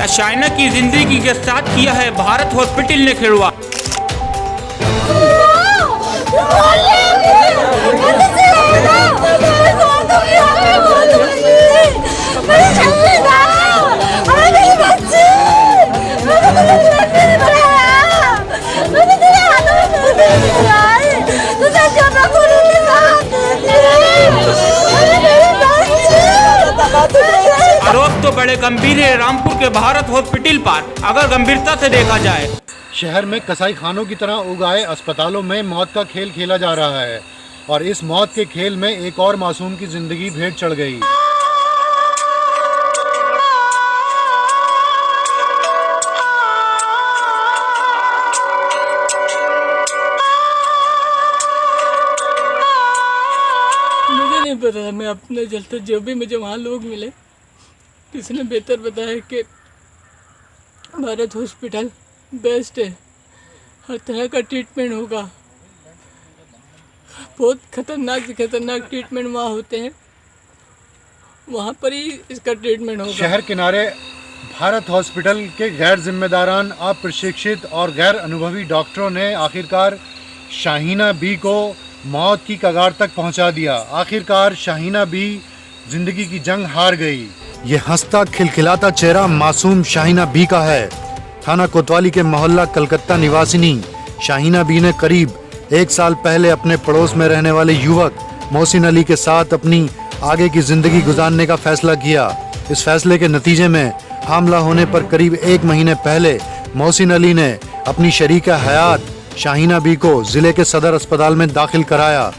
क्या शाइना की जिंदगी के साथ किया है भारत हॉस्पिटल ने खिलवाड़। आरोप तो बड़े गंभीर है रामपुर के भारत हॉस्पिटल पर, अगर गंभीरता से देखा जाए। शहर में कसाई खानों की तरह उगाए अस्पतालों में मौत का खेल खेला जा रहा है और इस मौत के खेल में एक और मासूम की जिंदगी भेंट चढ़ गई। मुझे नहीं पता, मैं अपने चलते जो भी मुझे वहाँ लोग मिले, किसी ने बेहतर बताया कि भारत हॉस्पिटल बेस्ट है, हर तरह का ट्रीटमेंट होगा, बहुत खतरनाक से खतरनाक ट्रीटमेंट वहाँ होते हैं, वहाँ पर ही इसका ट्रीटमेंट होगा। शहर किनारे भारत हॉस्पिटल के गैर जिम्मेदारान, अप्रशिक्षित और गैर अनुभवी डॉक्टरों ने आखिरकार शाहीना बी को मौत की कगार तक पहुंचा दिया। आखिरकार शाहीना बी जिंदगी की जंग हार गई। ये हंसता खिलखिलाता चेहरा मासूम शाहीना बी का है। थाना कोतवाली के मोहल्ला कलकत्ता निवासिनी शाहीना बी ने करीब 1 साल पहले अपने पड़ोस में रहने वाले युवक मोहसिन अली के साथ अपनी आगे की जिंदगी गुजारने का फैसला किया। इस फैसले के नतीजे में हमला होने पर करीब 1 महीने पहले मोहसिन अली ने अपनी शरीका हयात शाहीना बी को जिले के सदर अस्पताल में दाखिल कराया।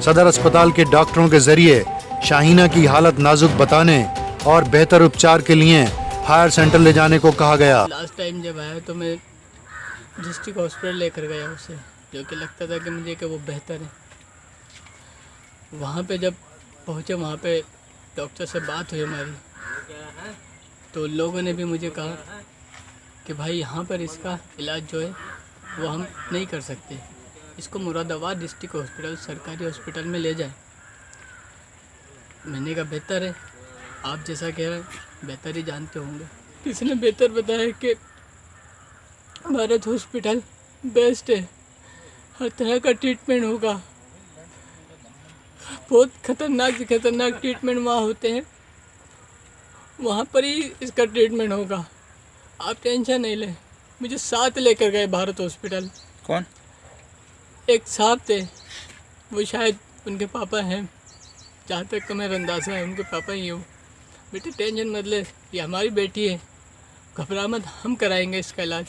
सदर अस्पताल के डॉक्टरों के जरिए शाहीना की हालत नाजुक बताने और बेहतर उपचार के लिए हायर सेंटर ले जाने को कहा गया। लास्ट टाइम जब आया तो मैं डिस्ट्रिक्ट हॉस्पिटल लेकर गया उसे, जो कि लगता था कि मुझे कि वो बेहतर है। वहाँ पे जब पहुँचे, वहाँ पे डॉक्टर से बात हुई हमारी, तो लोगों ने भी मुझे कहा कि भाई यहाँ पर इसका इलाज जो है वो हम नहीं कर सकते, इसको मुरादाबाद डिस्ट्रिक्ट हॉस्पिटल सरकारी हॉस्पिटल में ले जाए। मैंने कहा बेहतर है, आप जैसा कह रहे हैं बेहतर ही जानते होंगे। किसी ने बेहतर बताया कि भारत हॉस्पिटल बेस्ट है, हर तरह का ट्रीटमेंट होगा, बहुत खतरनाक से खतरनाक ट्रीटमेंट वहाँ होते हैं, वहाँ पर ही इसका ट्रीटमेंट होगा, आप टेंशन नहीं लें। मुझे साथ लेकर गए भारत हॉस्पिटल। कौन? एक साहब थे, वो शायद उनके पापा हैं, जहाँ तक का मेरा अंदाज़ा है उनके पापा ही हो। बेटे टेंशन मत ले, ये हमारी बेटी है, घबरा मत, हम कराएंगे इसका इलाज,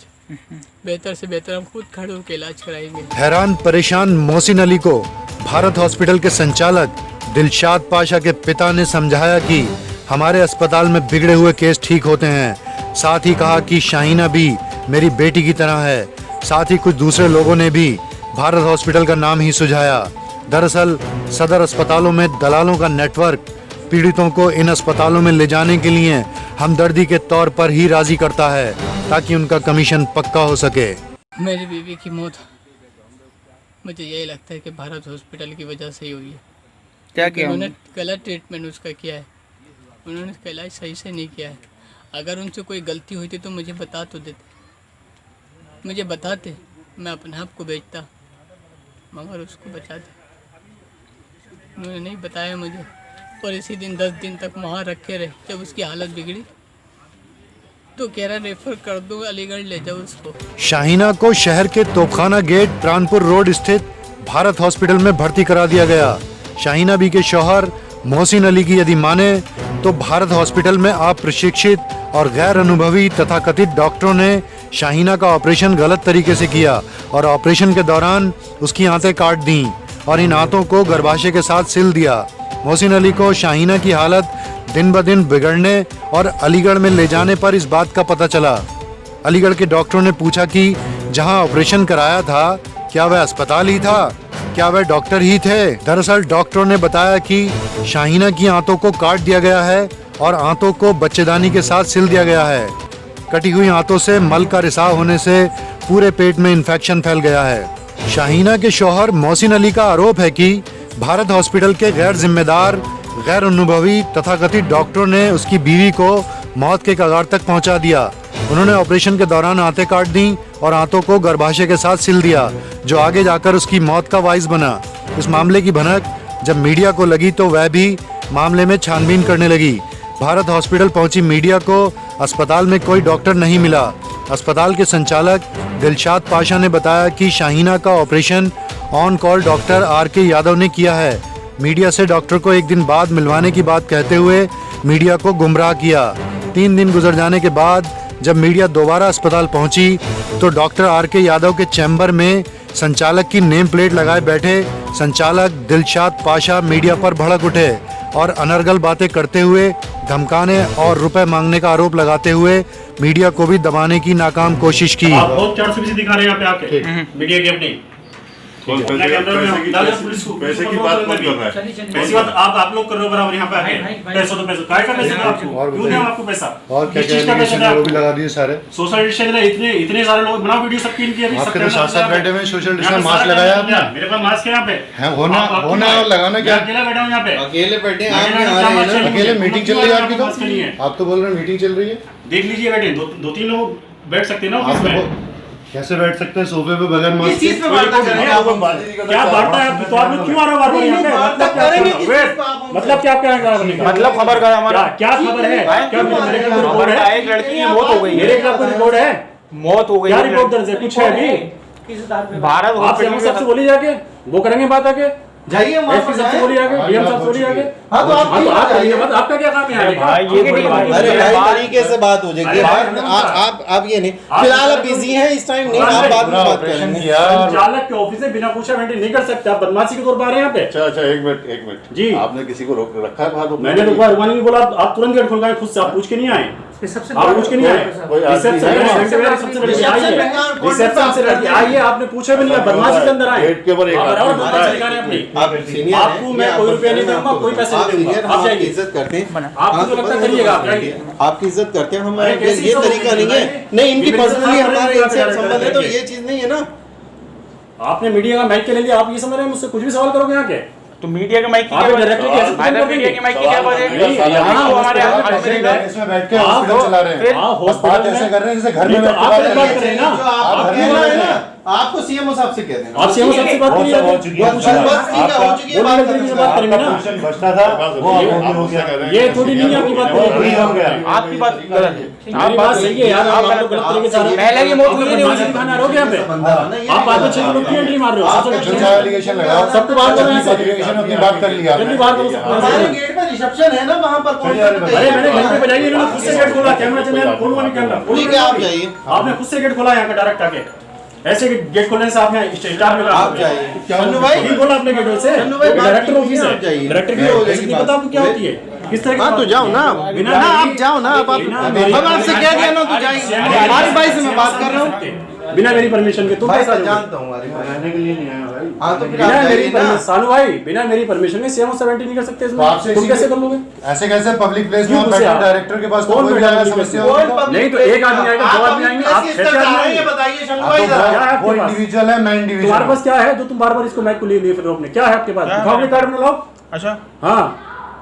बेहतर से बेहतर हम खुद खड़े होकर इलाज कराएंगे। हैरान परेशान मोहसिन अली को भारत हॉस्पिटल के संचालक दिलशाद पाशा के पिता ने समझाया कि हमारे अस्पताल में बिगड़े हुए केस ठीक होते हैं। साथ ही कहा कि शाहीना भी मेरी बेटी की तरह है। साथ ही कुछ दूसरे लोगों ने भी भारत हॉस्पिटल का नाम ही सुझाया। दरअसल सदर अस्पतालों में दलालों का नेटवर्क पीड़ितों को इन अस्पतालों में ले जाने के लिए हमदर्दी के तौर पर ही राजी करता है, ताकि उनका कमीशन पक्का हो सके। मेरी बीवी की मौत मुझे यही लगता है कि भारत हॉस्पिटल की वजह से ही हुई है। क्या किया उन्होंने गलत ट्रीटमेंट उसका किया है, उन्होंने उसका इलाज सही से नहीं किया है। अगर उनसे कोई गलती हुई थी तो मुझे बता तो देते, मुझे बताते, मैं अपने आप को बेचता, मगर उसको बचाते। उन्होंने नहीं बताया मुझे, और इसी दिन 10 दिन तक वहाँ रखे रहे। जब उसकी हालत बिगड़ी तो कह रहा रेफर कर दो, अलीगढ़ ले जाओ उसको। शाहीना को शहर के तोपखाना गेट प्राणपुर रोड स्थित भारत हॉस्पिटल में भर्ती करा दिया गया। शाहीना बी के शौहर मोहसिन अली की यदि माने तो भारत हॉस्पिटल में अप्रशिक्षित और गैर अनुभवी तथा कथित डॉक्टरों ने शाहीना का ऑपरेशन गलत तरीके से किया और ऑपरेशन के दौरान उसकी आंतें काट दी और इन आंतों को गर्भाशय के साथ सिल दिया। मोहसिन अली को शाहीना की हालत दिन ब दिन बिगड़ने और अलीगढ़ में ले जाने पर इस बात का पता चला। अलीगढ़ के डॉक्टरों ने पूछा कि जहां ऑपरेशन कराया था क्या वह अस्पताल ही था, क्या वह डॉक्टर ही थे। दरअसल डॉक्टरों ने बताया कि शाहीना की आंतों को काट दिया गया है और आंतों को बच्चेदानी के साथ सिल दिया गया है। कटी हुई आंतों से मल का रिसाव होने से पूरे पेट में इन्फेक्शन फैल गया है। शाहीना के शौहर मोहसिन अली का आरोप है कि भारत हॉस्पिटल के गैर जिम्मेदार, गैर अनुभवी तथाकथित डॉक्टरों ने उसकी बीवी को मौत के कगार तक पहुंचा दिया। उन्होंने ऑपरेशन के दौरान आंतें काट दी और आंतों को गर्भाशय के साथ सिल दिया, जो आगे जाकर उसकी मौत का बाइस बना। इस मामले की भनक जब मीडिया को लगी तो वह भी मामले में छानबीन करने लगी। भारत हॉस्पिटल पहुंची मीडिया को अस्पताल में कोई डॉक्टर नहीं मिला। अस्पताल के संचालक दिलशाद पाशा ने बताया कि शाहीना का operation on call doctor R K. Yadav ने किया है। मीडिया से डॉक्टर को एक दिन बाद मिलवाने की बात कहते हुए मीडिया को गुमराह किया। 3 दिन गुजर जाने के बाद जब मीडिया दोबारा अस्पताल पहुंची तो डॉक्टर आर.के. यादव के चैम्बर में संचालक की नेम प्लेट लगाए बैठे संचालक दिलशाद पाशा मीडिया पर भड़क उठे और अनर्गल बातें करते हुए धमकाने और रुपए मांगने का आरोप लगाते हुए मीडिया को भी दबाने की नाकाम कोशिश की। आप बहुत 420 दिखा रहे हैं यहाँ पे आके मीडिया की अपनी पैसे की बात मत कर रहा है। ऐसी बात आप लोग कर रहे हो बराबर यहाँ पे आके। पैसा तो पैसा काय का पैसा आपको, क्यों नहीं आपको पैसा? और क्या चीज का पैसा है? भी लगा दिए सारे सोशल डिस्टेंस इतने सारे लोग बनाओ वीडियो सबकी इनकी अभी आपके तो साथ बैठे हुए सोशल डिस्टेंस मास्क लगाया आपने। मेरे पास मास्क है यहाँ पे है होना और लगाना क्या? अकेला बैठा हूँ यहाँ पे, अकेले बैठे हैं आप नहीं आ रहे हैं ना। अकेले मीटिंग चल रही है आपकी? मास्क नहीं है। तो आप तो बोल रहे हैं मीटिंग चल रही है। देख लीजिए बैठे 2-3 लोग बैठ सकते हैं ना ऑफिस में। कैसे बैठ सकते हैं सोफे पे बगैर मास्क? चीज पे बात कर रहे हैं आप? क्या बात है? तो आप लोग क्यों आ रहे हो बार-बार यहाँ पे? मतलब क्या करेंगे? मतलब खबर का हमारा क्या खबर है? क्या मेरे खिलाफ कोई रिपोर्ट है? एक लड़की की मौत हो गई मेरे खिलाफ कोई रिपोर्ट है? मौत हो गई क्या रिपोर्ट दर्ज है? कुछ है अभी? भारत आप हॉस्पिटल सबसे बोली जाके वो करेंगे बात आके। जाइए एसपी सबसे बोली आगे, डीएम साहब से बोली आगे। हाँ तो आप करिए बात, आपका क्या काम है? भाई ये बड़ी बात है। अरे भाई तरीके से बात हो जाएगी। आप ये नहीं, फिलहाल आप बिजी हैं इस टाइम नहीं, आप बाद में बात करेंगे। संचालक के ऑफिस से बिना पूछा एंट्री नहीं कर सकते आप। बदमाशी के तौर पर आ रहे हैं यहाँ पे। अच्छा एक मिनट जी। आपने किसी को रोक रखा है बाहर? मैंने तो रुकवानी नहीं बोला, आप तुरंत गेट खोल गए खुद से। आप पूछ के नहीं आए, आप पूछ के नहीं आए। रिसेप्शन से लड़की आइए, आपने पूछा भी नहीं, आप बदमाशी के अंदर आए। गेट के ऊपर एक आपको मैं कोई रुपया नहीं दूंगा, कोई पैसे नहीं दूंगा। आप जाइए, इज्जत करते हैं, आपको जो लगता है करिएगा, आप जाइए। आपकी इज्जत करते हैं हम। ये तरीका नहीं है। नहीं, इनकी पर्सनली हमारे इनसे संबंध है तो ये चीज नहीं है ना। आपने मीडिया का माइक के ले लिया, आप ये समझ रहे हैं मुझसे कुछ भी सवाल करोगे यहाँ के? तो मीडिया के माइक की आप क्या डायरेक्टली बात है? कैसे फायदा मीडिया के माइक की क्या बात है? यहाँ हमारे इसमें बैठ के हॉस्पिटल चला रहे हैं। हाँ, बात ऐसे कर रहे हैं जैसे घर में बैठ के आप बात बात कर रहे हैं ना। जो आप कहना है ना, आपको सीएमओ साहब से कह देना। आप सीएमओ साहब से बात करिए। बस ठीक है, हो चुकी है बात तरीके से बात करेंगे ना। बचना था वो आप हो गया। ये थोड़ी नहीं आपकी बात करेंगे। आपकी बात गलत है। आप बात सही है यार, आप गलत तरीके से पहले की मौत हुई नहीं दिखाना रोके यहाँ पे। आप बात में 6 लोग की एंट्री मार रहे हो। एलिगेशन लगाओ, सबको बात करो यहाँ से। एलिगेशन अपनी बात कर लिया जल्दी बात करो सबको। हमारे गेट पे रिसेप्शन है ना, वहाँ पर कौन सा अरे मैंने घंटे बजाई, इन्होंने खुद से गेट खोला। कैमरा चैनल खोलवा नहीं कैमरा। ठीक है, आप जाइए। आपने खुद से गेट खोला यहाँ का डायरेक्ट आके। ऐसे गेट खोलने से आप यहाँ स्टाफ में आप जाइए। चन्नू भाई नहीं बोला आपने गेट से। चन्नू भाई, बात डायरेक्टर कीजिए, ऑफिस आप है, जाइए। डायरेक्टर की हो ऑफिस जाएगी नहीं बात। पता आपको क्या होती है, किस तरह की हाँ तो जाओ ना, बिना ना आप जाओ ना, आप आपसे क्या कहना तो जाइए। हमारे भाई से मैं बात कर रहा हूँ बिना मेरी परमिशन के। तुम भाई कैसा मैं जानता हूँ हमारे भाई। रहने के लिए नहीं आया भाई। हाँ तो फिर बिना आप मेरी जाइए ना। परमिशन, सानू भाई बिना मेरी परमिशन के सीएमओ से एंट्री नहीं कर सकते इसमें। आपसे तुम कैसे कर लोगे? ऐसे कैसे पब्लिक प्लेस में क्यों आप घुसे बैठे आप? डायरेक्टर के पास तो कौन कोई भी बैठा आया है? समस्या कौन होगी तो? नहीं तो एक आदमी आएगा, दो आदमी आएंगे, आप किस छह तरह आदमी जा रहे हैं आएंगे। ये बताइए शन्नू हाँ, भाई तो जरा। क्या है वो आपके पास? इंडिविजुअल है, मैं इंडिविजुअल। तुम्हारे पास क्या है जो तुम बार बार इसको माइक को ले लिए फिर रोकने? क्या है आपके पास? दिखाओगे कार्ड में लाओ। अच्छा हाँ,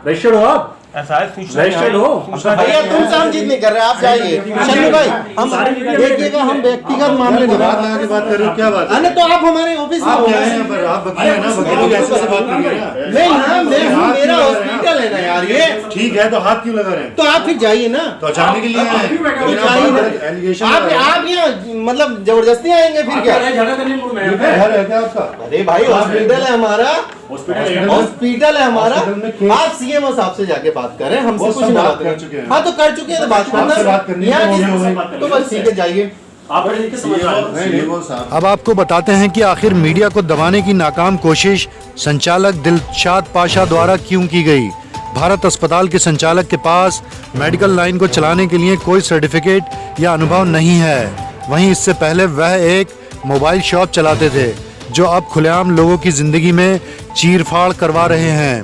रजिस्टर्ड हो आप? ऐसा है, सूचना रजिस्टर्ड हो? भैया तुमसे हम जीत नहीं कर रहे, आप जाइए। शन्नू भाई हम देखिएगा, हम व्यक्तिगत मामले नहीं बात लगा के बात कर रहे हो, क्या बात है? अरे तो आप हमारे ऑफिस में आप हो क्या गए। हैं पर आप वकील हैं ना, वकीलों ऐसे से बात करिए ना। नहीं ना, मेरा हॉस्पिटल है ना यार ये। ठीक है तो हाथ क्यों लगा रहे हैं? तो आप फिर जाइए ना। तो अचानक के लिए आए हैं। तो जाइए ना। एलिगेशन आप यहाँ मतलब जबरदस्ती आएंगे फिर क्या? झगड़ा करने मूड में है। घर है क्या आपका? अरे भाई हॉस्पिटल है हमारा, हॉस्पिटल हॉस्पिटल है हमारा। हॉस्पिटल में केस- आप सीएमओ साहब से जाके बात करें, हमसे वो कुछ सब नहीं बात बात कर करें। चुके हैं। हाँ तो कर चुके हैं तो बात आपसे बात करनी है, यहाँ तो किस- हो गई। तो बस ठीक है, जाइए। आप बड़े लिख के समझ रहे हैं। अब आपको बताते हैं कि आखिर मीडिया को दबाने की नाकाम कोशिश संचालक दिलशाद पाशा द्वारा क्यों की गई। भारत अस्पताल के संचालक के पास मेडिकल लाइन को चलाने के लिए कोई सर्टिफिकेट या अनुभव नहीं है। वहीं इससे पहले वह एक मोबाइल शॉप चलाते थे, जो अब खुलेआम लोगों की जिंदगी में चीरफाड़ करवा रहे हैं।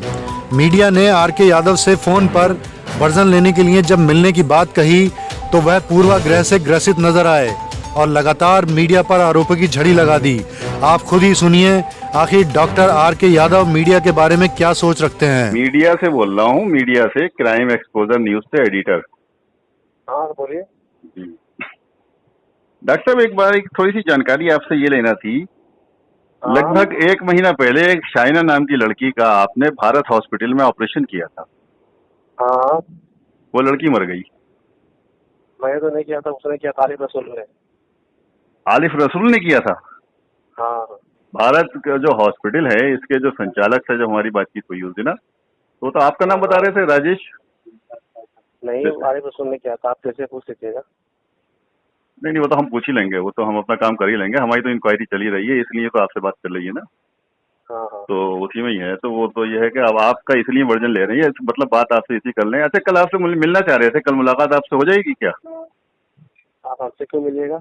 मीडिया ने आर.के. यादव से फोन पर वर्जन लेने के लिए जब मिलने की बात कही तो वह पूर्वाग्रह से ग्रसित नजर आए और लगातार मीडिया पर आरोपों की झड़ी लगा दी। आप खुद ही सुनिए आखिर डॉक्टर आर.के. यादव मीडिया के बारे में क्या सोच रखते हैं। मीडिया से बोल रहा हूँ, मीडिया से, क्राइम एक्सपोजर न्यूज से एडिटर। हाँ बोलिए। जी डॉक्टर साहब एक बार एक थोड़ी सी जानकारी आपसे ये लेना थी। लगभग 1 महीना पहले एक शाइना नाम की लड़की का आपने भारत हॉस्पिटल में ऑपरेशन किया था। हाँ, वो लड़की मर गई। मैं तो नहीं किया था, उसने किया था, आरिफ रसूल ने। आरिफ रसूल ने किया था। हाँ, भारत का जो हॉस्पिटल है इसके जो संचालक से जब हमारी बातचीत हुई उस दिन, तो आपका नाम बता रहे थे राजेश। नहीं, आरिफ रसूल ने किया था, आप कैसे पूछ लीजिएगा। नहीं वो तो हम पूछ ही लेंगे, वो तो हम अपना काम कर ही लेंगे। हमारी तो इंक्वायरी चली रही है, इसलिए तो आपसे बात कर रही है ना। हाँ हाँ, तो उसी में ही है। तो वो तो ये है कि अब आपका इसलिए वर्जन ले रही है, मतलब बात आपसे इसी कर लें। अच्छा, कल आपसे मिलना चाह रहे थे, कल मुलाकात आपसे हो जाएगी क्या? आप हमसे क्यों मिलिएगा?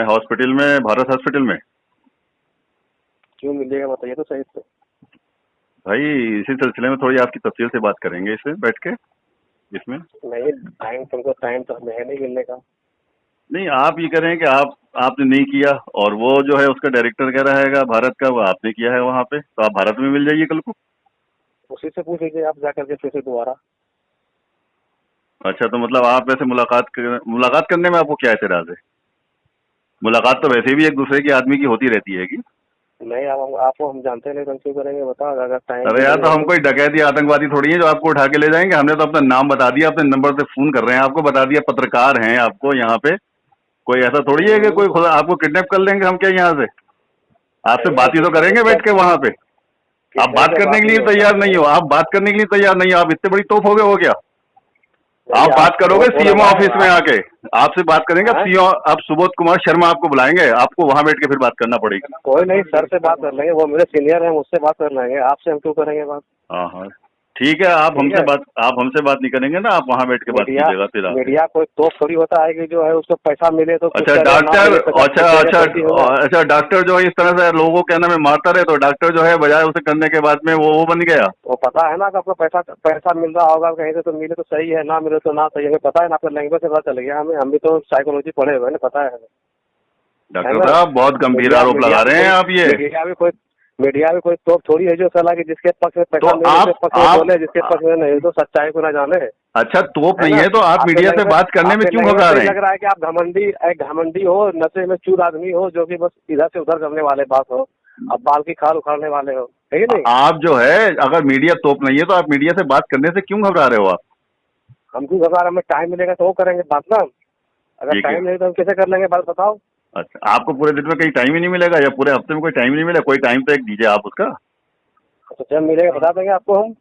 हॉस्पिटल में, भारत हॉस्पिटल में। क्यों मिलिएगा बताइए तो सही से। भाई इसी सिलसिले में थोड़ी आपकी तफसील से बात करेंगे इसमें बैठ के। इसमें नहीं, टाइम तुमको टाइम तो हमें है नहीं मिलने का। नहीं, आप ये करें कि आपने नहीं किया और वो जो है उसका डायरेक्टर कह रहा है भारत का, वो आपने किया है वहाँ पे, तो आप भारत में मिल जाइए कल को। उसी से पूछ लीजिए आप जाकर के फिर से दोबारा। अच्छा, तो मतलब आप वैसे मुलाकात करने में आपको क्या एतराज है? मुलाकात तो वैसे भी एक दूसरे की आदमी की होती रहती है कि नहीं, आपको हम जानते नहीं, तो हम क्यों करेंगे बताओ। अगर टाइम, अरे यार, तो हम कोई डकैती आतंकवादी थोड़ी है जो आपको उठा के ले जाएंगे। हमने तो अपना नाम बता दिया, अपने नंबर से फोन कर रहे हैं, आपको बता दिया पत्रकार हैं आपको यहाँ पे। कोई ऐसा थोड़ी है कि कोई खुद आपको किडनैप कर लेंगे हम क्या यहाँ से। आपसे बात ही तो करेंगे बैठ के वहाँ पे। आप बात करने के लिए तैयार नहीं हो, आप बात करने के लिए तैयार नहीं हो। आप इतने बड़ी तोप हो गए हो क्या? आप बात करोगे सीएमओ ऑफिस में आके, आपसे बात करेंगे। अब सीएमओ, आप सुबोध कुमार शर्मा आपको बुलाएंगे, आपको वहाँ बैठ के फिर बात करना पड़ेगी। कोई नहीं, सर से बात कर लेंगे, वो मेरे सीनियर हैं, मुझसे बात कर लेंगे। आपसे हम क्यों करेंगे बात? हाँ ठीक है, आप हमसे बात नहीं करेंगे ना, आप वहाँ बैठ के बात कीजिएगा। फिर मीडिया कोई तो थोड़ी होता है कि जो है उसको पैसा मिले तो। अच्छा डॉक्टर जो है इस तरह से लोगों के नाम में मारता रहे, तो डॉक्टर जो है बजाय उसे करने के बाद में वो बन गया। वो पता है ना कि आपको पैसा मिल रहा होगा कहीं से, तो मिले तो सही है, ना मिले तो ना सही है। हमें पता है ना, आपका लैंग्वेज से पता चल गया हमें। हम भी तो साइकोलॉजी पढ़े हुए हैं, पता है। डॉक्टर साहब बहुत गंभीर आरोप लगा रहे हैं आप। ये मीडिया भी कोई तोप थोड़ी है जो सलाह कि जिसके पक्ष में पैसा तो मिले पक्ष में बोले, जिसके पक्ष में नहीं तो सच्चाई को ना जाने। अच्छा, तोप नहीं है तो आप मीडिया से बात करने में क्यों घबरा रहे हैं? लग रहा है कि आप घमंडी हो, नशे में चूर आदमी हो, जो कि बस इधर से उधर करने वाले बात हो, अब बाल की खाल उखाड़ने वाले हो, है कि नहीं? आप जो है, अगर मीडिया तोप नहीं है तो आप मीडिया से बात करने से क्यों घबरा रहे हो आप? हम क्यों घबरा रहे? हमें टाइम मिलेगा तो वो करेंगे बात ना। अगर टाइम नहीं तो हम कैसे कर लेंगे बात, बताओ। अच्छा, आपको पूरे दिन में कहीं टाइम ही नहीं मिलेगा या पूरे हफ्ते में कोई टाइम नहीं मिलेगा? कोई टाइम तो एक दीजिए आप उसका। तो जब मिलेगा बता देंगे आपको हम।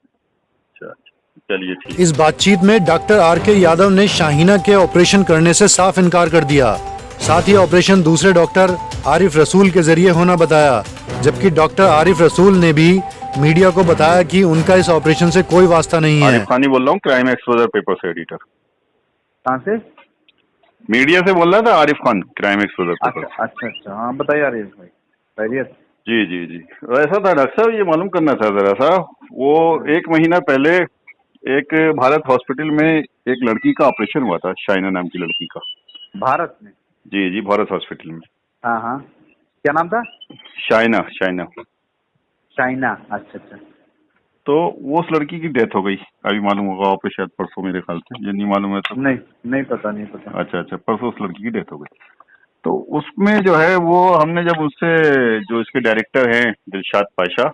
चलिए ठीक। इस बातचीत में डॉक्टर आर.के. यादव ने शाहीना के ऑपरेशन करने से साफ इनकार कर दिया। साथ ही ऑपरेशन दूसरे डॉक्टर आरिफ रसूल के जरिए होना बताया, जबकि डॉक्टर आरिफ रसूल ने भी मीडिया को बताया कि उनका इस ऑपरेशन से कोई वास्ता नहीं है। आरिफ खानी बोल रहा हूँ, क्राइम एक्सपोजर पेपर से एडिटर। कहाँ से? मीडिया से बोल रहा था, Arif Khan, crime exposure paper. अच्छा, हाँ बताइए आरिफ भाई। खैरियत? जी। ऐसा था डॉक्टर साहब, ये मालूम करना था जरा सा। वो 1 महीना पहले एक भारत हॉस्पिटल में एक लड़की का ऑपरेशन हुआ था, शाइना नाम की लड़की का। भारत में? जी, भारत हॉस्पिटल में। हाँ, क्या नाम था? शाइना। अच्छा। तो वो उस लड़की की डेथ हो गई, अभी मालूम होगा आपको शायद परसों, मेरे ख्याल से। ये नहीं मालूम है तो? नहीं पता। अच्छा, परसों उस लड़की की डेथ हो गई। तो उसमें जो है वो हमने जब उससे, जो इसके डायरेक्टर हैं दिलशाद पाशा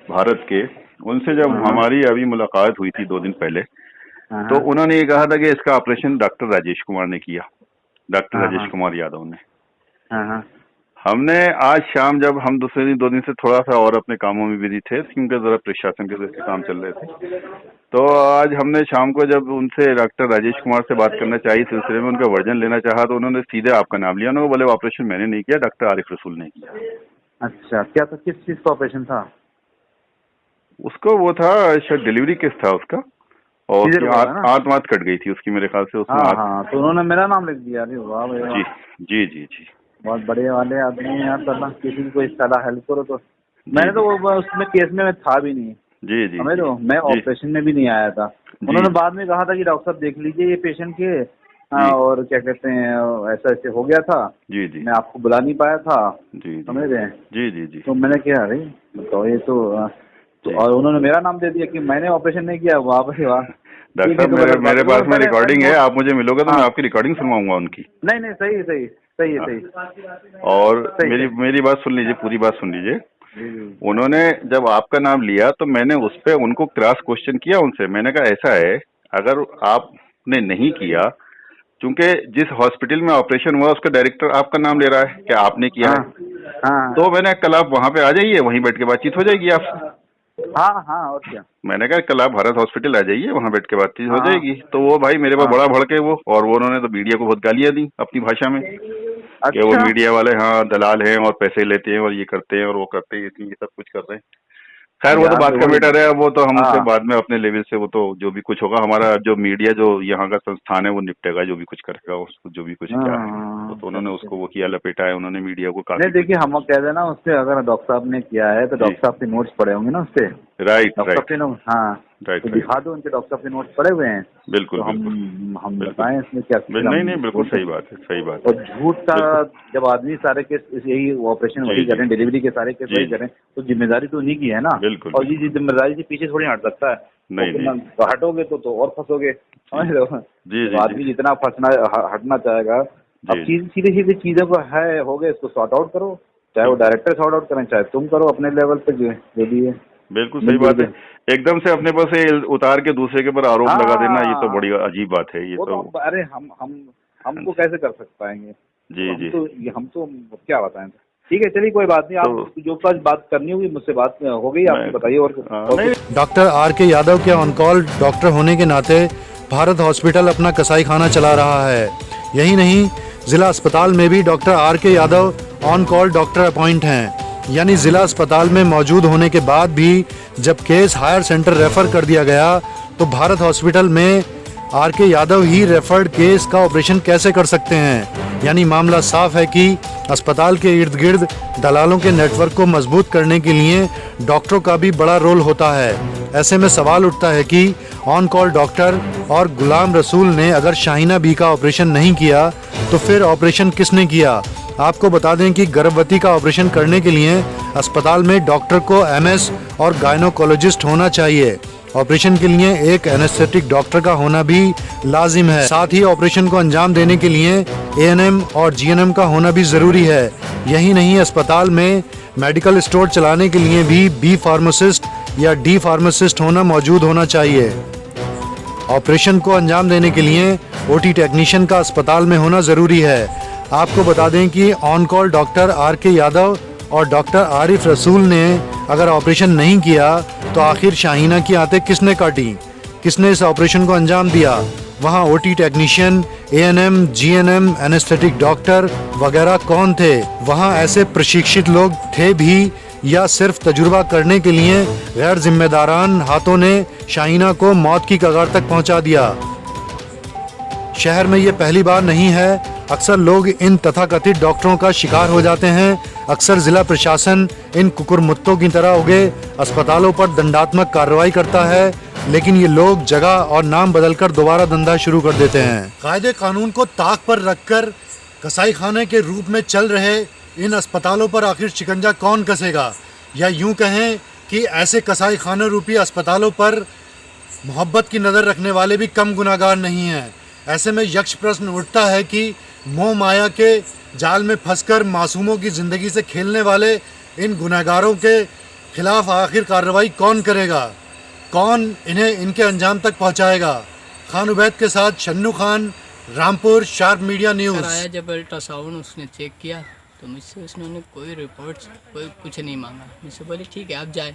भारत के, उनसे जब हमारी अभी मुलाकात हुई थी 2 दिन पहले, तो उन्होंने ये कहा था कि इसका ऑपरेशन डॉक्टर राजेश कुमार ने किया, डॉक्टर राजेश कुमार यादव ने। हमने आज शाम, जब हम दूसरे दिन 2 दिन से थोड़ा सा और अपने कामों में बिजी थे क्योंकि जरा प्रशासन के जैसे काम चल रहे थे, तो आज हमने शाम को जब उनसे डॉक्टर राजेश कुमार से बात करना चाहिए, सिलसिले में उनका वर्जन लेना चाहा, तो उन्होंने सीधे आपका नाम लिया। उन्होंने बोले ऑपरेशन मैंने नहीं किया, डॉक्टर आरिफ रसूल ने किया। अच्छा, क्या था, किस चीज का ऑपरेशन था उसको? वो था शायद डिलीवरी केस था उसका, और आत्मात कट गई थी उसकी मेरे ख्याल से उसमें। तो उन्होंने मेरा नाम लिख दिया। अरे वाह भाई। जी, बहुत बड़े वाले आदमी हैं यार। करना किसी की कोई सारा हेल्प करो तो। मैंने तो वो उसमें केस में मैं था भी नहीं। जी, हमें तो, मैं ऑपरेशन में भी नहीं आया था। उन्होंने बाद में कहा था कि डॉक्टर साहब देख लीजिए ये पेशेंट के, और क्या कहते हैं, ऐसा हो गया था। जी, मैं आपको बुला नहीं पाया था। समझ रहे हैं? जी। तो मैंने क्या, अरे बताओ ये तो और उन्होंने मेरा नाम दे दिया कि मैंने ऑपरेशन नहीं किया। वाह भाई वाह। डॉक्टर साहब मेरे पास में रिकॉर्डिंग है, आप मुझे मिलोगे तो मैं आपकी रिकॉर्डिंग सुनवाऊंगा उनकी। नहीं नहीं, सही सही सही है, सही। और मेरी बात सुन लीजिए, पूरी बात सुन लीजिए। उन्होंने जब आपका नाम लिया तो मैंने उस पर उनको क्रॉस क्वेश्चन किया उनसे। मैंने कहा ऐसा है, अगर आपने नहीं किया, क्योंकि जिस हॉस्पिटल में ऑपरेशन हुआ उसका डायरेक्टर आपका नाम ले रहा है, क्या आपने किया है? तो मैंने कल आप वहां पे आ जाइए, वहीं बैठ के बातचीत हो जाएगी आपसे। हाँ हाँ, और क्या। मैंने कहा कल आप भारत हॉस्पिटल आ जाइए, वहां बैठ के बातचीत हो जाएगी। तो वो भाई मेरे पास बड़ा भड़के वो, और वो उन्होंने तो मीडिया को बहुत गालियां दी अपनी भाषा में। कि वो मीडिया वाले दलाल हैं और पैसे लेते हैं और ये करते हैं और वो करते हैं, ये सब कुछ कर रहे हैं। खैर वो तो बात का मैटर है, वो तो हम उससे बाद में अपने लेवल से, वो तो जो भी कुछ होगा, हमारा जो मीडिया जो यहाँ का संस्थान है वो निपटेगा, जो भी कुछ करेगा उसको, जो भी कुछ क्या है। तो उन्होंने उसको वो किया, लपेटा है उन्होंने मीडिया को। नहीं देखिए, हम कह देना उससे, अगर डॉक्टर साहब ने किया है तो डॉक्टर साहब के नोट्स पड़े होंगे ना उससे। राइट, हाँ, तो दिखा दो, उनके डॉक्टर साहब के नोट्स पड़े हुए हैं। बिल्कुल, हम बताएं इसमें क्या। नहीं, बिल्कुल सही बात है, सही बात है। और झूठ का जब आदमी सारे केस यही ऑपरेशन वही करें, डिलीवरी के सारे केस वही करें, तो जिम्मेदारी तो उन्हीं की है ना। बिल्कुल। और ये जिम्मेदारी से पीछे थोड़ी हट सकता है। नहीं, हटोगे तो और फंसोगे, समझ लो। आदमी जितना हटना चाहेगा, अब सीधी सीधी चीजों को है हो गए, इसको सॉर्ट आउट करो, चाहे वो डायरेक्टर सॉर्ट आउट करें, चाहे तुम करो अपने लेवल पे जो भी है। बिल्कुल सही बात है। एकदम से अपने पर से उतार के दूसरे के ऊपर आरोप लगा देना, ये तो बड़ी अजीब बात है। ये तो अरे हमको कैसे कर पाएंगे? जी, हम तो क्या बताएं। ठीक है, चलिए कोई बात नहीं। आप जो कुछ बात करनी होगी मुझसे बात हो गई, आप बताइए। और डॉक्टर आर.के. यादव के ऑन कॉल डॉक्टर होने के नाते भारत हॉस्पिटल अपना कसाई खाना चला रहा है। यही नहीं, जिला अस्पताल में भी doctor R K. Yadav on call doctor appoint हैं। यानी जिला अस्पताल में मौजूद होने के बाद भी जब केस हायर सेंटर रेफर कर दिया गया तो भारत हॉस्पिटल में आर.के. यादव ही रेफर्ड केस का ऑपरेशन कैसे कर सकते हैं? यानी मामला साफ है कि अस्पताल के इर्द गिर्द दलालों के नेटवर्क को मजबूत करने के लिए डॉक्टरों का भी बड़ा रोल होता है। ऐसे में सवाल उठता है कि ऑन कॉल डॉक्टर और गुलाम रसूल ने अगर शाहीना बी का ऑपरेशन नहीं किया तो फिर ऑपरेशन किसने किया? आपको बता दें कि गर्भवती का ऑपरेशन करने के लिए अस्पताल में डॉक्टर को एमएस और गायनोकोलॉजिस्ट होना चाहिए। ऑपरेशन के लिए एक एनेस्थेटिक डॉक्टर का होना भी लाजिम है। साथ ही ऑपरेशन को अंजाम देने के लिए एएनएम और जीएनएम का होना भी जरूरी है। यही नहीं, अस्पताल में मेडिकल स्टोर चलाने के लिए भी बी फार्मासिस्ट या डी फार्मासिस्ट मौजूद होना चाहिए। ऑपरेशन को अंजाम देने के लिए ओटी टेक्नीशियन का अस्पताल में होना जरूरी है। आपको बता दें कि on call doctor R K. Yadav और डॉक्टर आरिफ रसूल ने अगर ऑपरेशन नहीं किया तो आखिर शाहीना की आंतें किसने काटी? किसने इस ऑपरेशन को अंजाम दिया? वहां OT technician, ANM, GNM, anaesthetic doctor वगैरह कौन थे? वहां ऐसे प्रशिक्षित लोग थे भी या सिर्फ तजुर्बा करने के लिए गैर जिम्मेदारान हाथों ने शाहीना को मौत की कगार तक पहुंचा दिया? शहर में ये पहली बार नहीं है। अक्सर लोग इन तथाकथित डॉक्टरों का शिकार हो जाते हैं। अक्सर जिला प्रशासन इन कुकुरमुत्तों की तरह उगे अस्पतालों पर दंडात्मक कार्रवाई करता है, लेकिन ये लोग जगह और नाम बदलकर दोबारा धंधा शुरू कर देते हैं। कायदे कानून को ताक पर रखकर कसाई खाने के रूप में चल रहे इन अस्पतालों पर आखिर शिकंजा कौन कसेगा? या यूं कहें कि ऐसे कसाई खाने रूपी अस्पतालों पर मोहब्बत की नज़र रखने वाले भी कम गुनाहगार नहीं हैं। ऐसे में यक्ष प्रश्न उठता है कि मोह माया के जाल में फंसकर मासूमों की ज़िंदगी से खेलने वाले इन गुनहगारों के खिलाफ आखिर कार्रवाई कौन करेगा? कौन इन्हें इनके अंजाम तक पहुंचाएगा? खान उबैद के साथ Shannu Khan, Rampur, sharp media news. आया जब अल्ट्रासाउंड उसने चेक किया तो मुझसे उसने कोई रिपोर्ट्स कोई कुछ नहीं मांगा। मुझसे बोले ठीक है आप जाए।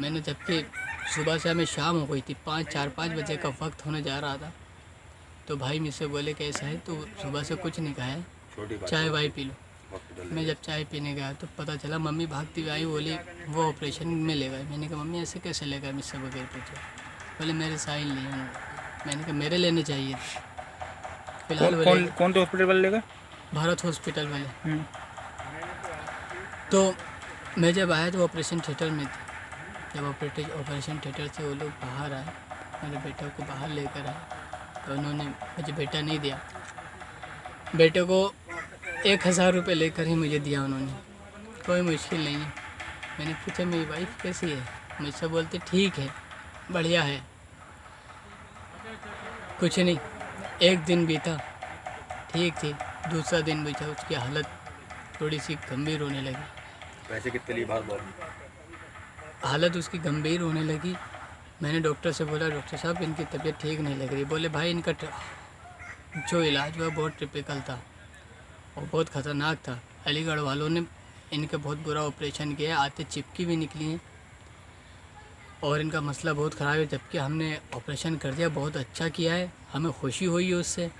मैंने जबकि सुबह से हमें शाम हो गई थी, 4-5 बजे का वक्त होने जा रहा था, तो भाई मुझसे बोले कि ऐसा है तो सुबह से कुछ नहीं खाया, चाय वाय पी लो। मैं जब चाय पीने गया तो पता चला मम्मी भागती हुई आई, बोली वो ऑपरेशन में ले गए। मैंने कहा मम्मी ऐसे कैसे ले गए मुझसे बगैर पूछे? बोले मेरे साइन लिए उन्होंने। मैंने कहा मेरे लेने चाहिए। फिलहाल कौन तो हॉस्पिटल वाले लेगा? भारत हॉस्पिटल वाले। तो मैं जब आया तो ऑपरेशन थिएटर में थी। जब ऑपरेशन थिएटर से वो लोग बाहर आए, मेरे बेटे को बाहर लेकर आए तो उन्होंने मुझे बेटा नहीं दिया। बेटे को 1000 रुपये लेकर ही मुझे दिया उन्होंने। कोई मुश्किल नहीं है। मैंने पूछा मेरी वाइफ कैसी है? मुझसे बोलते ठीक है, बढ़िया है। कुछ नहीं, एक दिन बीता ठीक थी, दूसरा दिन बीता उसकी हालत थोड़ी सी गंभीर होने लगी। पैसे कितने लिए बाहर बोल? हालत उसकी गंभीर होने लगी। मैंने डॉक्टर से बोला, डॉक्टर साहब इनकी तबीयत ठीक नहीं लग रही। बोले भाई इनका जो इलाज हुआ बहुत टिपिकल था और बहुत ख़तरनाक था। अलीगढ़ वालों ने इनका बहुत बुरा ऑपरेशन किया है, आते चिपकी भी निकली हैं और इनका मसला बहुत ख़राब है। जबकि हमने ऑपरेशन कर दिया, बहुत अच्छा किया है, हमें खुशी हुई है उससे,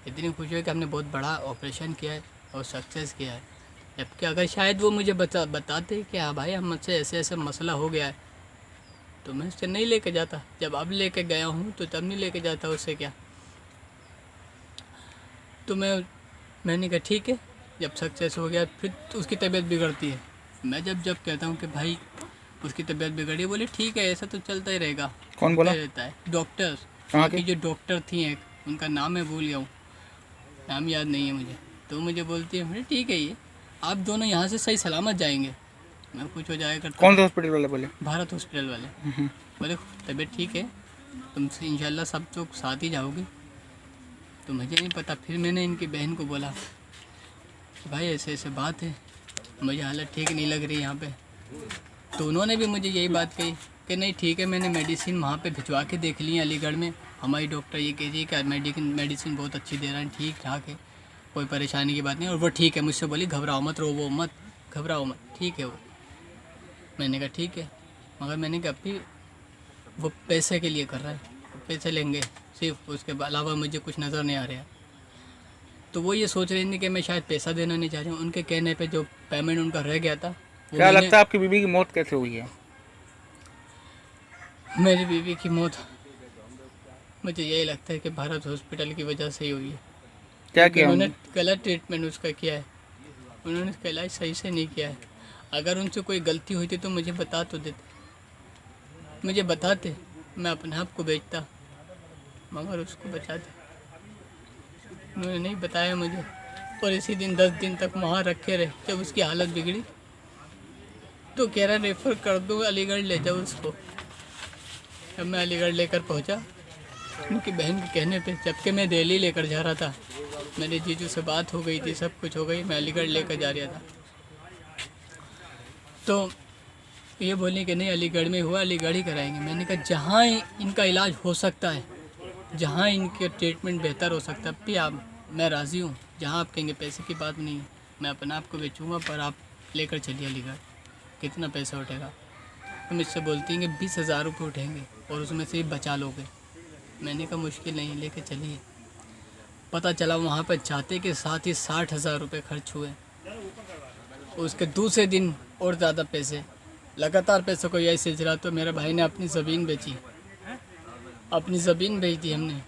इतनी खुशी हुई कि हमने बहुत बड़ा ऑपरेशन किया है और सक्सेस किया है। जबकि अगर शायद वो मुझे बताते कि हाँ भाई हम मुझसे ऐसे ऐसे मसला हो गया है, तो मैं उससे नहीं लेके जाता। जब अब लेके गया हूँ तो तब नहीं लेके जाता, उससे क्या। तो मैंने कहा ठीक है, जब सक्सेस हो गया फिर तो उसकी तबीयत बिगड़ती है। मैं जब कहता हूँ कि भाई उसकी तबीयत बिगड़ी, बोले ठीक है ऐसा तो चलता ही रहेगा। कौन बोला? रहता है डॉक्टर्स, कहाँ की जो डॉक्टर थी एक, उनका नाम मैं भूल गया हूँ, नाम याद नहीं है मुझे। तो मुझे बोलती है बोले ठीक है, ये आप दोनों यहाँ से सही सलामत जाएंगे, मैं कुछ हो जाएगा। कौन सा हॉस्पिटल वाले बोले? भारत हॉस्पिटल वाले बोले तबीयत ठीक है, तुमसे इंशाल्लाह सब लोग साथ ही जाओगे। तो मुझे नहीं पता, फिर मैंने इनकी बहन को बोला भाई ऐसे ऐसे बात है, मुझे हालत ठीक नहीं लग रही यहाँ पे। तो उन्होंने भी मुझे यही बात कही कि नहीं ठीक है, मैंने मेडिसिन वहाँ पे भिजवा के देख ली अलीगढ़ में, हमारी डॉक्टर ये कह रही है कि मेडिसिन बहुत अच्छी दे रहा है, ठीक ठाक है, कोई परेशानी की बात नहीं। और वो ठीक है, मुझसे बोली घबराओ मत, रोवो मत, घबराओ मत, ठीक है वो। मैंने कहा ठीक है, मगर मैंने कहा अभी वो पैसे के लिए कर रहा है, पैसे लेंगे सिर्फ, उसके अलावा मुझे कुछ नज़र नहीं आ रहा। तो वो ये सोच रही थी कि मैं शायद पैसा देना नहीं चाह रही हूँ। उनके कहने पे जो पेमेंट उनका रह गया था। क्या लगता है आपकी बीवी की मौत कैसे हुई है? मेरी बीवी की मौत मुझे यही लगता है कि भारत हॉस्पिटल की वजह से ही हुई है। क्या किया उन्होंने? गलत ट्रीटमेंट उसका किया है, उन्होंने उसका इलाज सही से नहीं किया है। अगर उनसे कोई गलती हुई थी तो मुझे बता तो देते, मुझे बताते, मैं अपने आप को बेचता, मगर उसको बचाते। उन्होंने नहीं बताया मुझे, और इसी दिन 10 दिन तक वहाँ रखे रहे। जब उसकी हालत बिगड़ी तो कह रहा रेफ़र कर दो, अलीगढ़ ले जाओ उसको। जब मैं अलीगढ़ लेकर पहुँचा उनकी बहन के कहने पे, जबकि मैं दिल्ली लेकर जा रहा था, मेरे जीजू से बात हो गई थी, सब कुछ हो गई, मैं अलीगढ़ लेकर जा रहा था। तो ये बोली कि नहीं अलीगढ़ में हुआ, अलीगढ़ ही कराएंगे। मैंने कहा जहाँ इनका इलाज हो सकता है, जहाँ इनके ट्रीटमेंट बेहतर हो सकता है, भी आप, मैं राज़ी हूँ। जहाँ आप कहेंगे पैसे की बात नहीं है, मैं अपने आप को बेचूँगा, पर आप लेकर चलिए अलीगढ़। कितना पैसा उठेगा? तो मुझसे बोलती हैं कि 20,000 रुपये उठेंगे और उसमें से ही बचा लोगे। मैंने कहा मुश्किल नहीं, लेके चलिए। पता चला वहाँ पर जाते के साथ ही 60,000 रुपये खर्च हुए। उसके दूसरे दिन और ज़्यादा पैसे, लगातार पैसों को यही सिलसिला। तो मेरे भाई ने अपनी ज़मीन बेची, अपनी ज़मीन बेच दी हमने,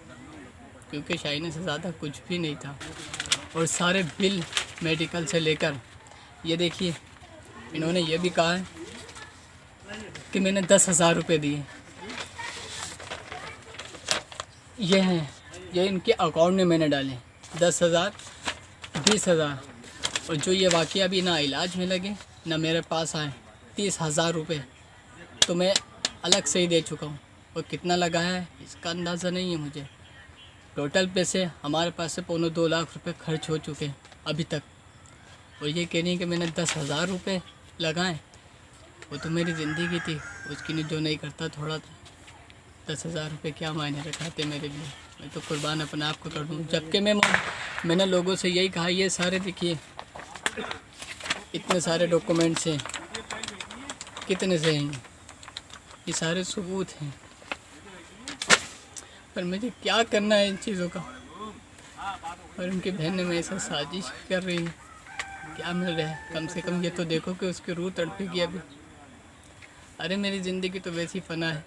क्योंकि शाइने से ज़्यादा कुछ भी नहीं था। और सारे बिल मेडिकल से लेकर, ये देखिए इन्होंने ये भी कहा है कि मैंने 10,000 रुपये दिए। ये हैं, ये इनके अकाउंट में मैंने डाले 10,000, 20,000, और जो ये वाक़ई अभी ना इलाज में लगे ना मेरे पास आए 30,000 रुपये, तो मैं अलग से ही दे चुका हूँ। और कितना लगा है इसका अंदाज़ा नहीं है मुझे। टोटल पैसे हमारे पास से 2.25 लाख रुपए खर्च हो चुके हैं अभी तक। और ये कह रही है कि मैंने 10,000 रुपये लगाए, वो तो मेरी ज़िंदगी थी, उसकी ने जो नहीं करता थोड़ा था। 10,000 रुपये क्या मायने रखाते मेरे लिए, मैं तो कुर्बान अपने आप को कर दूँ। जबकि मैंने लोगों से यही कहा, ये सारे देखिए इतने सारे डॉक्यूमेंट्स हैं, कितने से हैं, ये सारे सबूत हैं, पर मुझे क्या करना है इन चीज़ों का। और उनकी बहन ने मेरे साथ साजिश कर रही है, क्या मिल रहा है? कम से कम ये तो देखो कि उसकी रूह तड़पेगी अभी। अरे मेरी ज़िंदगी तो वैसी फना है,